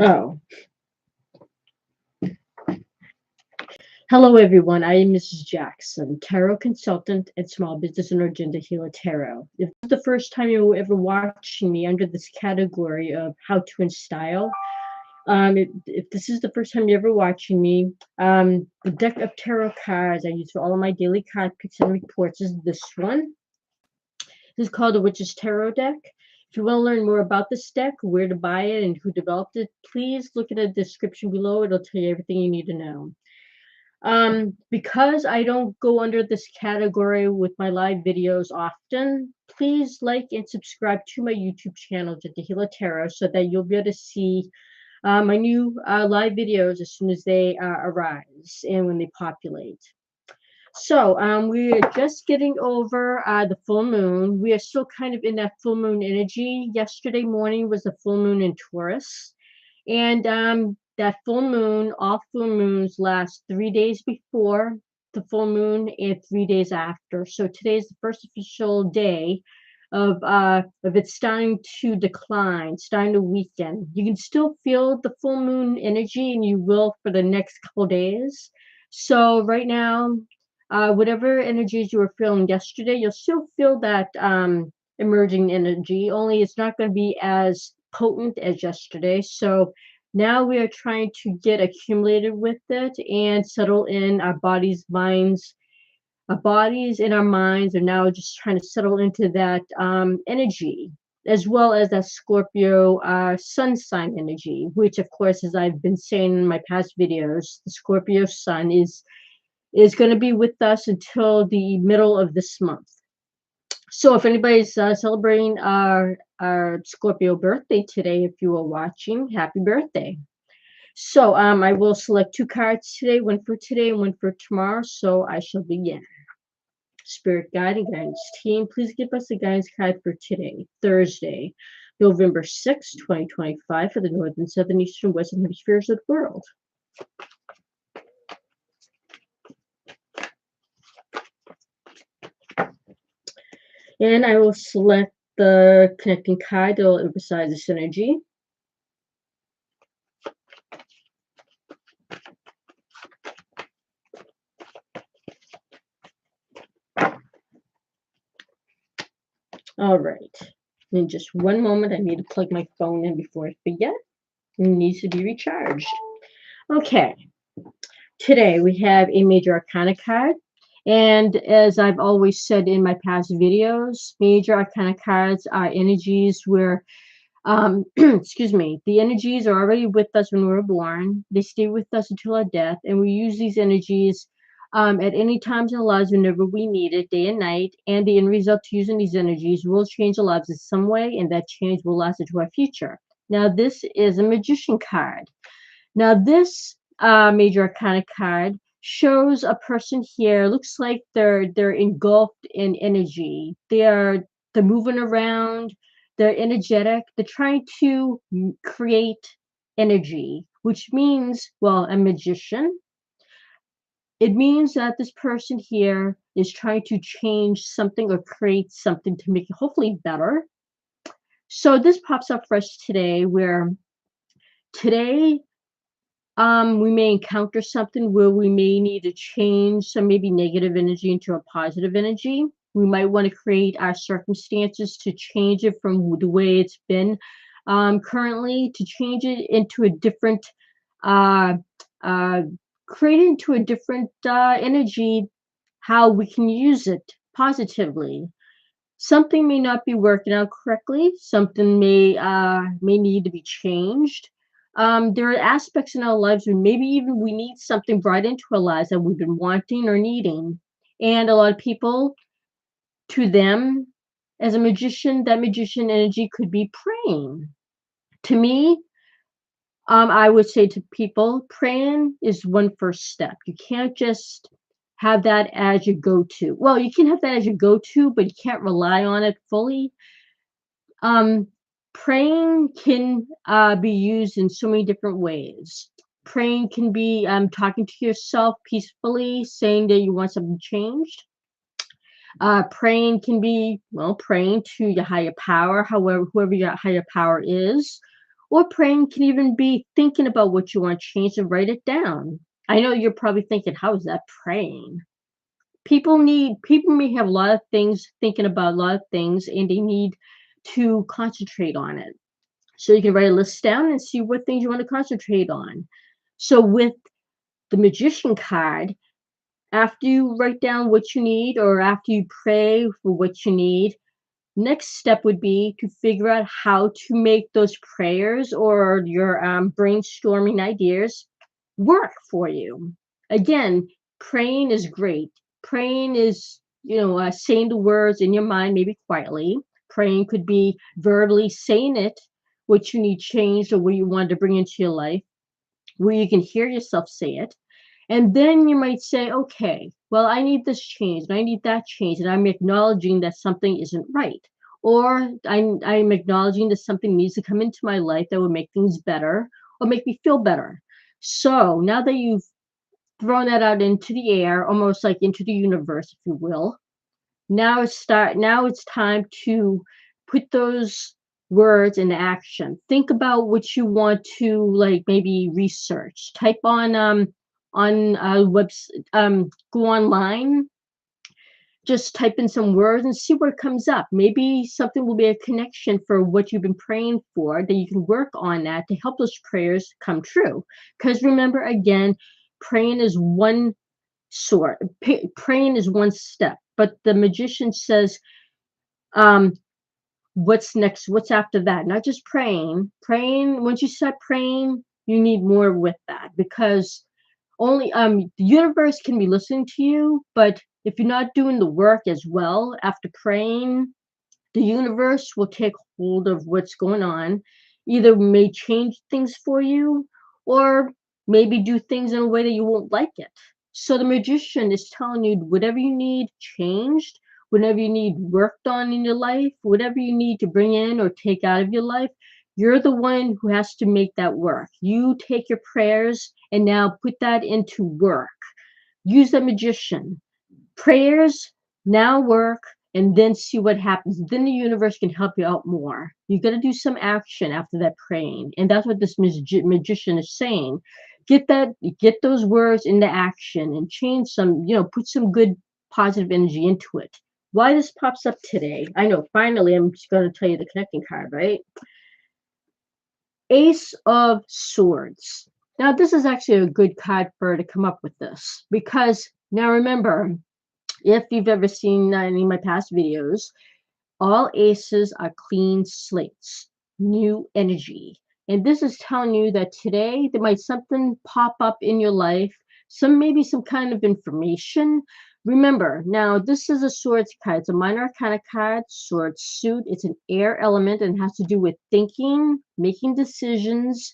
Oh, hello everyone. I am Mrs. Jackson, tarot consultant and small business owner agenda healer tarot. If this is the first time you're ever watching me under this category of how to in style, if this is the first time you're ever watching me, the deck of tarot cards I use for all of my daily card picks and reports is this one. This is called the Witch's Tarot deck. If you want to learn more about this deck, where to buy it, and who developed it, please look at the description below. It'll tell you everything you need to know. Because I don't go under this category with my live videos often, please like and subscribe to my YouTube channel, Healer Tarot, so that you'll be able to see my new live videos as soon as they arise and when they populate. So we're just getting over the full moon. We are still kind of in that full moon energy. Yesterday morning was the full moon in Taurus. And that full moon, all full moons last 3 days before the full moon and 3 days after. So today is the first official day of it starting to decline, starting to weaken. You can still feel the full moon energy, and you will for the next couple days. So right now, whatever energies you were feeling yesterday, you'll still feel that emerging energy, only it's not going to be as potent as yesterday. So now we are trying to get accumulated with it and settle in our bodies, minds. Our bodies and our minds are now just trying to settle into that energy, as well as that Scorpio sun sign energy, which, of course, as I've been saying in my past videos, the Scorpio sun is going to be with us until the middle of this month. So if anybody's celebrating our Scorpio birthday today, if you are watching, happy birthday. So I will select 2 cards today, one for today and one for tomorrow. So I shall begin. Spirit guide and guidance team, please give us a guidance card for today, Thursday, November 6, 2025, for the northern, southern, eastern, western hemispheres of the world. And I will select the connecting card that will emphasize this energy. All right. In just one moment, I need to plug my phone in before I forget. It needs to be recharged. Okay. Today we have a major arcana card. And as I've always said in my past videos, major arcana cards are energies where, excuse me, the energies are already with us when we were born. They stay with us until our death. And we use these energies at any times in our lives whenever we need it, day and night. And the end result to using these energies will change our lives in some way, and that change will last into our future. Now, this is a magician card. Now, this major arcana card shows a person here. Looks like they're engulfed in energy. They're moving around. They're energetic. They're trying to create energy, which means, well, a magician. It means that this person here is trying to change something or create something to make it hopefully better. So this pops up for us today, where today we may encounter something where we may need to change some maybe negative energy into a positive energy. We might want to create our circumstances to change it from the way it's been currently, to change it into a different, create it into a different energy, how we can use it positively. Something may not be working out correctly. Something may need to be changed. There are aspects in our lives where maybe even we need something brought into our lives that we've been wanting or needing. And a lot of people, to them, as a magician, that magician energy could be praying. To me, I would say to people, praying is one first step. You can't just have that as your go-to. Well, you can have that as your go-to, but you can't rely on it fully. Praying can be used in so many different ways. Praying can be talking to yourself peacefully, saying that you want something changed. Praying can be, well, praying to your higher power, however, whoever your higher power is, Or praying can even be thinking about what you want to change and write it down. I know you're probably thinking, how is that praying? People may have a lot of things, thinking about a lot of things, and they need to concentrate on it. So you can write a list down and see what things you want to concentrate on. So with the magician card, after you write down what you need or after you pray for what you need, next step would be to figure out how to make those prayers or your brainstorming ideas work for you. Again, praying is great. Praying is, saying the words in your mind, maybe quietly. Praying could be verbally saying it, what you need changed or what you want to bring into your life, where you can hear yourself say it. And then you might say, okay, well, I need this change and I need that change. And I'm acknowledging that something isn't right. Or I'm acknowledging that something needs to come into my life that would make things better or make me feel better. So now that you've thrown that out into the air, almost like into the universe, if you will, now it's time to put those words into action. Think about what you want to, like, maybe research. Type on webs go online, just type in some words and see what comes up. Maybe something will be a connection for what you've been praying for, that you can work on that to help those prayers come true. Because remember, again, praying is one sort. Praying is one step, but the magician says, um, what's next? What's after that? Not just praying. Praying, once you start praying, you need more with that, because only the universe can be listening to you, but if you're not doing the work as well after praying, the universe will take hold of what's going on, either may change things for you or maybe do things in a way that you won't like it. So the magician is telling you whatever you need changed, whatever you need worked on in your life, whatever you need to bring in or take out of your life, you're the one who has to make that work. You take your prayers and now put that into work. Use the magician. Prayers now work, and then see what happens. Then the universe can help you out more. You got to do some action after that praying, and that's what this magician is saying. Get those words into action and change some. Put some good positive energy into it. Why this pops up today? I know. Finally, I'm just going to tell you the connecting card, right? Ace of Swords. Now, this is actually a good card for her to come up with this, because now remember, if you've ever seen any of my past videos, all aces are clean slates, new energy. And this is telling you that today there might something pop up in your life, maybe some kind of information. Remember, now this is a swords card. It's a minor arcana card, sword suit. It's an air element and has to do with thinking, making decisions,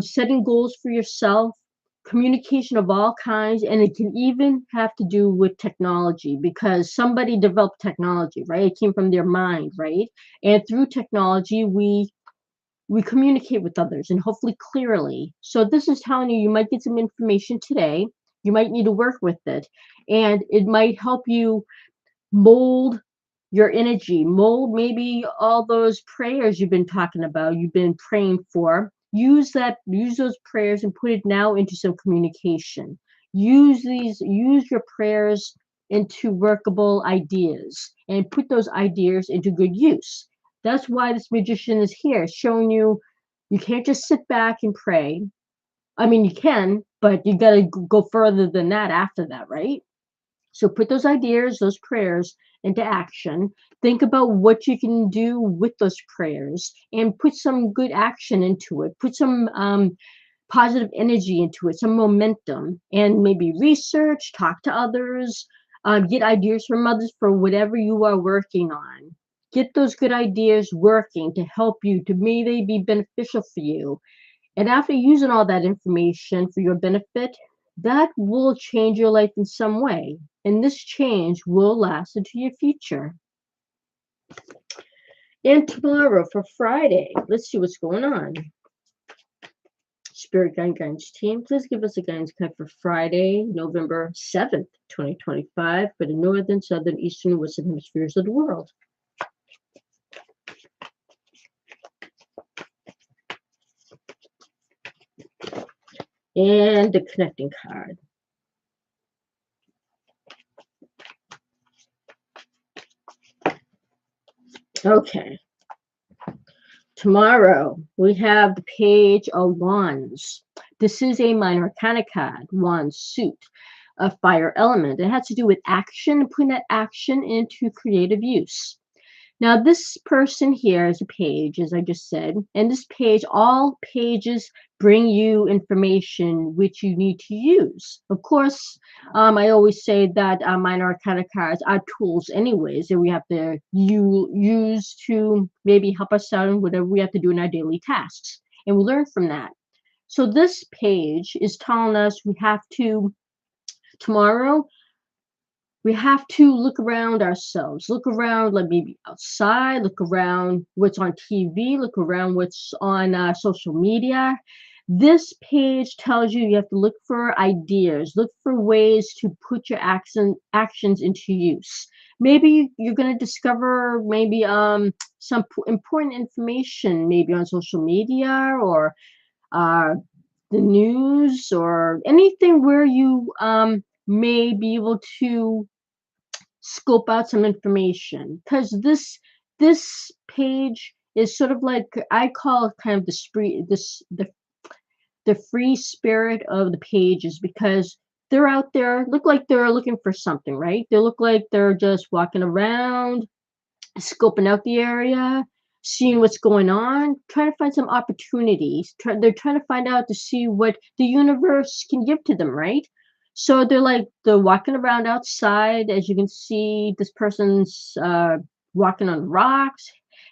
setting goals for yourself, communication of all kinds, and it can even have to do with technology, because somebody developed technology, right? It came from their mind, right? And through technology, we communicate with others, and hopefully clearly. So this is telling you might get some information today. You might need to work with it, and it might help you mold your energy, mold maybe all those prayers you've been talking about, you've been praying for. Use those prayers and put it now into some communication. Use your prayers into workable ideas and put those ideas into good use. That's why this magician is here, showing you you can't just sit back and pray. I mean, you can, but you got to go further than that after that, right? So put those ideas, those prayers into action. Think about what you can do with those prayers and put some good action into it. Put some positive energy into it, some momentum, and maybe research, talk to others, get ideas from others for whatever you are working on. Get those good ideas working to help you, to maybe be beneficial for you. And after using all that information for your benefit, that will change your life in some way. And this change will last into your future. And tomorrow for Friday, let's see what's going on. Spirit Guidance team, please give us a guidance card for Friday, November 7th, 2025, for the northern, southern, eastern, and western hemispheres of the world. And the connecting card. Okay. Tomorrow, we have the Page of Wands. This is a minor arcana card, Wands suit, a fire element. It has to do with action, putting that action into creative use. Now, this person here is a page, as I just said, and this page, all pages bring you information which you need to use. Of course, I always say that minor arcana cards are tools anyways, that we have to use to maybe help us out in whatever we have to do in our daily tasks, and we learn from that. So this page is telling us we have to, tomorrow, we have to look around ourselves, look around, like maybe outside, look around what's on TV, look around what's on social media. This page tells you have to look for ideas, look for ways to put your actions into use. Maybe you're going to discover maybe some important information, maybe on social media or uh, the news or anything where you may be able to scope out some information, because this page is sort of like, I call it kind of the free spirit of the pages, because they're out there, look like they're looking for something, right? They look like they're just walking around, scoping out the area, seeing what's going on, trying to find some opportunities. They're trying to find out to see what the universe can give to them, right? So they're walking around outside. As you can see, this person's walking on rocks,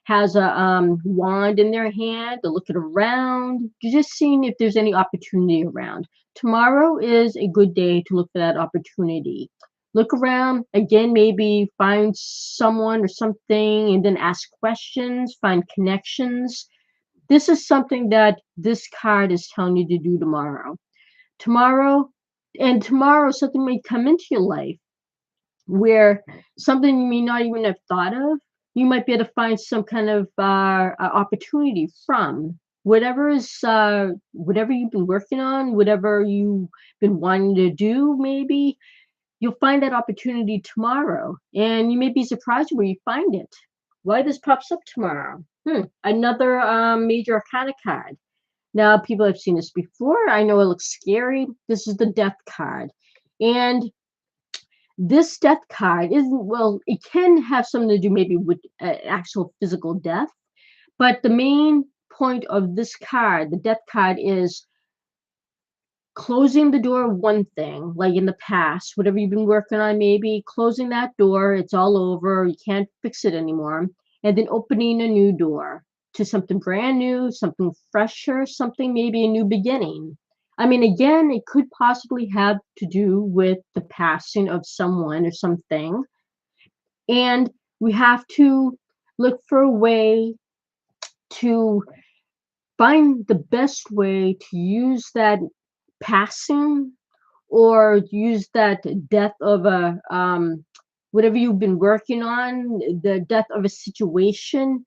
has a wand in their hand. They're looking around, just seeing if there's any opportunity around. Tomorrow is a good day to look for that opportunity. Look around again, maybe find someone or something, and then ask questions, find connections. This is something that this card is telling you to do tomorrow. Tomorrow, and tomorrow, something may come into your life where something you may not even have thought of. You might be able to find some kind of opportunity from whatever you've been working on, whatever you've been wanting to do, maybe you'll find that opportunity tomorrow, and you may be surprised where you find it. Why this pops up tomorrow? Another major arcana card. Now, people have seen this before. I know it looks scary. This is the Death card, and this Death card isn't, well, it can have something to do maybe with actual physical death, but the main point of this card, the Death card, is closing the door of one thing, like in the past, whatever you've been working on, maybe closing that door, it's all over, you can't fix it anymore, and then opening a new door to something brand new, something fresher, something maybe a new beginning. I mean, again, it could possibly have to do with the passing of someone or something, and we have to look for a way to find the best way to use that passing, or use that death of a whatever you've been working on, the death of a situation.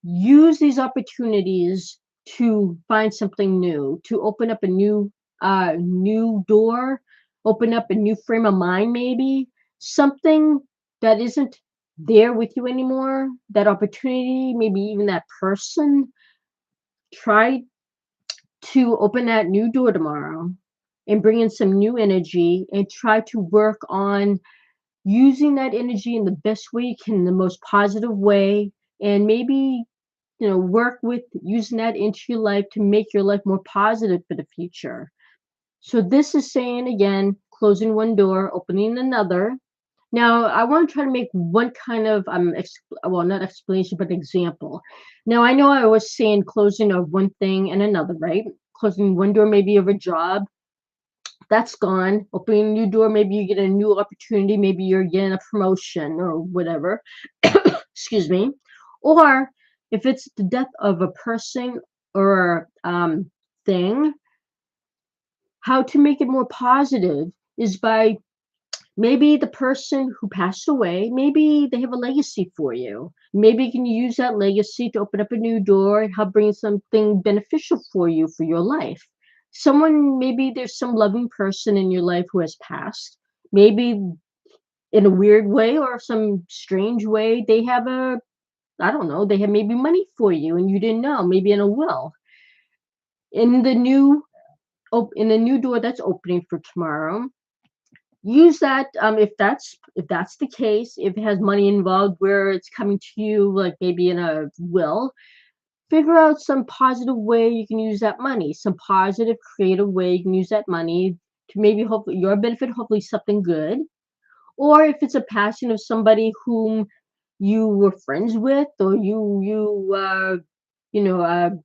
Use these opportunities to find something new, to open up a new door, open up a new frame of mind, maybe something that isn't there with you anymore, that opportunity, maybe even that person. Try to open that new door tomorrow and bring in some new energy, and try to work on using that energy in the best way you can, in the most positive way, and maybe work with using that into your life to make your life more positive for the future. So this is saying, again, closing one door, opening another. Now, I want to try to make one kind of well, not explanation, but example. Now, I know I was saying closing of one thing and another, right? Closing one door maybe of a job, that's gone. Opening a new door, maybe you get a new opportunity, maybe you're getting a promotion or whatever. Excuse me. Or if it's the death of a person or thing, how to make it more positive is by, maybe the person who passed away, maybe they have a legacy for you. Maybe you can use that legacy to open up a new door and help bring something beneficial for you for your life. maybe there's some loving person in your life who has passed. Maybe in a weird way or some strange way, they have I don't know, they have maybe money for you and you didn't know, maybe in a will. In the new in the new door that's opening for tomorrow, use that if that's the case, if it has money involved where it's coming to you like maybe in a will, figure out some positive way you can use that money, some positive creative way you can use that money to maybe hopefully your benefit, hopefully something good. Or if it's a passing of somebody whom you were friends with, or you know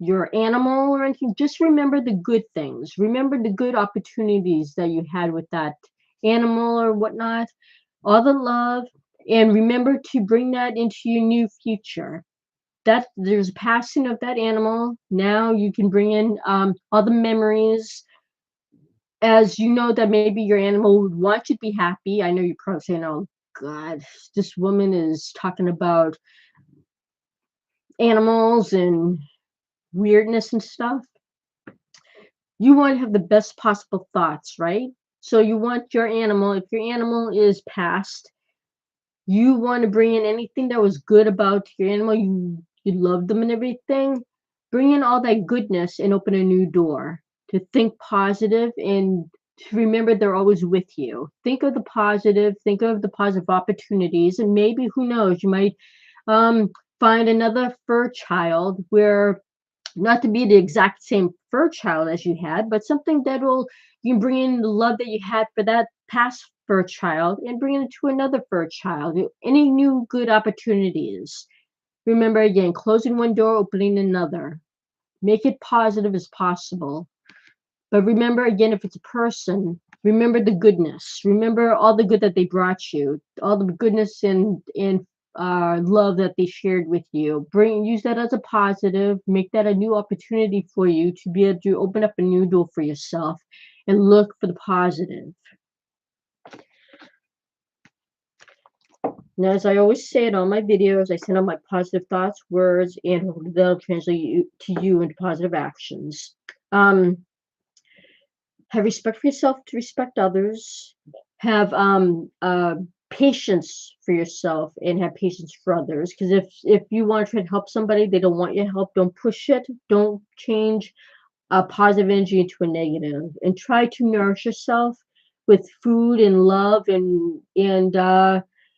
your animal or anything, just remember the good things, remember the good opportunities that you had with that animal or whatnot, all the love, and remember to bring that into your new future. That there's passing of that animal, now you can bring in all the memories, as you know that maybe your animal would want you to be happy. I know you're probably saying, oh god, this woman is talking about animals and weirdness and stuff. You want to have the best possible thoughts, right? So you want your animal, if your animal is passed, you want to bring in anything that was good about your animal, you love them and everything. Bring in all that goodness and open a new door to think positive and to remember they're always with you. Think of the positive, think of the positive opportunities, and maybe who knows, you might find another fur child where not to be the exact same fur child as you had, but something that will you can bring in the love that you had for that past fur child and bring it to another fur child. Any new good opportunities. Remember again, closing one door, opening another. Make it positive as possible. But remember again, if it's a person, remember the goodness. Remember all the good that they brought you, all the goodness and love that they shared with you. Use that as a positive. Make that a new opportunity for you to be able to open up a new door for yourself and look for the positive. Now, as I always say in all my videos, I send out my positive thoughts, words, and they'll translate to you into positive actions. Have respect for yourself to respect others. Have patience for yourself and have patience for others. Because if you want to try to help somebody, they don't want your help. Don't push it. Don't change a positive energy into a negative. And try to nourish yourself with food and love and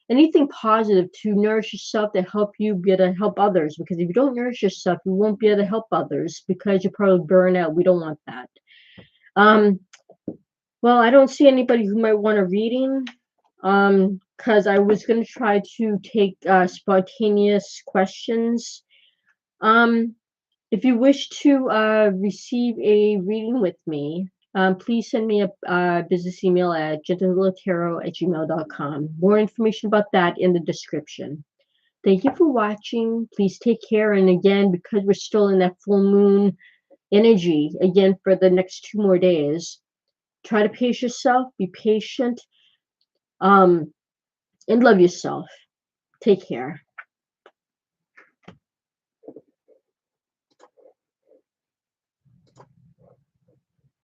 anything positive to nourish yourself to help you be able to help others. Because if you don't nourish yourself, you won't be able to help others because you probably burn out. We don't want that. Well, I don't see anybody who might want a reading, because I was gonna try to take spontaneous questions. Um, if you wish to receive a reading with me, please send me a business email at gentletarot@gmail.com. More information about that in the description. Thank you for watching. Please take care. And again, because we're still in that full moon energy again for the next 2 more days, try to pace yourself, be patient, and love yourself. Take care.